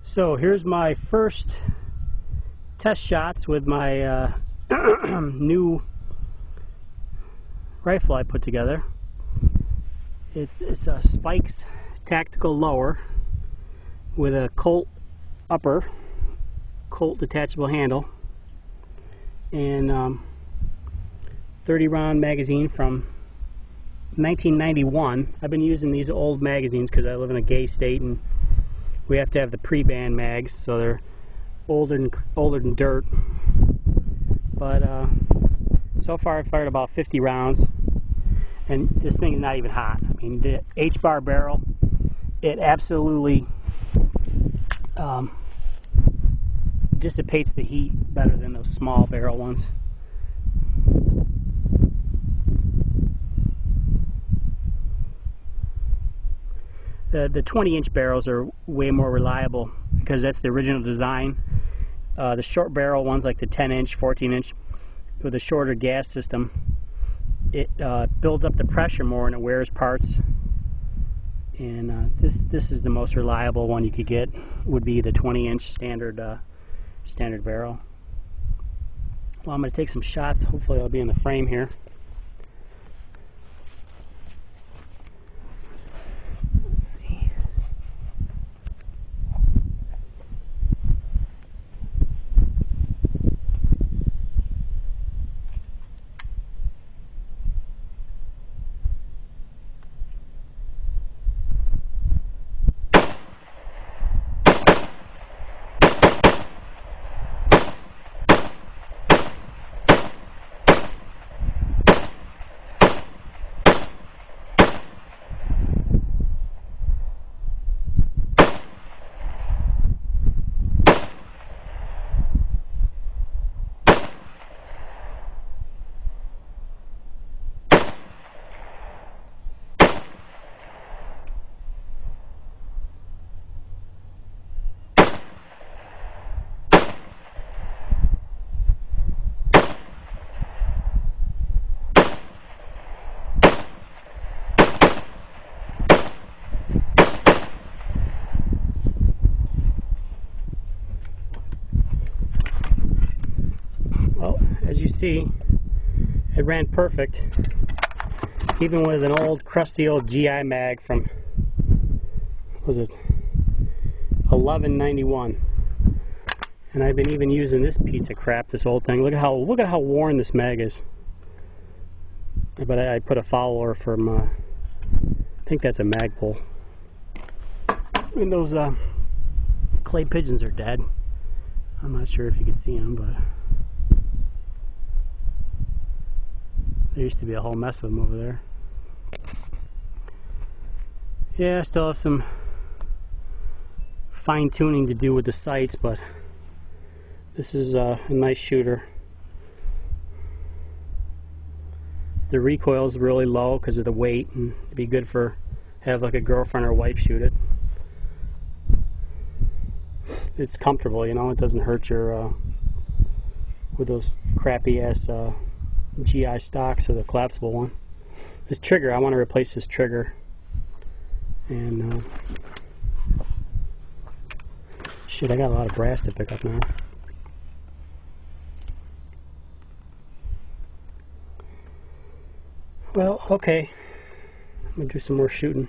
So here's my first test shots with my new rifle I put together. It's a Spikes tactical lower with a Colt upper, Colt detachable handle, and 30 round magazine from 1991. I've been using these old magazines because I live in a gay state and we have to have the pre-ban mags, so they're older than dirt. But so far I've fired about 50 rounds, and this thing is not even hot. I mean, the Hbar barrel, it absolutely dissipates the heat better than those small barrel ones. The 20-inch barrels are way more reliable because that's the original design. The short barrel ones, like the 10-inch, 14-inch, with a shorter gas system, it builds up the pressure more and it wears parts. And this is the most reliable one you could get, would be the 20-inch standard barrel. Well, I'm going to take some shots. Hopefully I'll be in the frame here. Well, as you see, it ran perfect, even with an old crusty old GI mag from, what was it, 1191. And I've been even using this piece of crap, this old thing. Look at how worn this mag is. But I put a follower from I think that's a Magpul. I mean, those clay pigeons are dead. I'm not sure if you can see them, but there used to be a whole mess of them over there. Yeah, I still have some fine tuning to do with the sights, but this is a nice shooter. The recoil is really low because of the weight, and it'd be good for have like a girlfriend or wife shoot it. It's comfortable, you know. It doesn't hurt your with those crappy ass GI stocks or the collapsible one. This trigger, I want to replace this trigger, and shit, I got a lot of brass to pick up now. Well, okay, I'm gonna do some more shooting.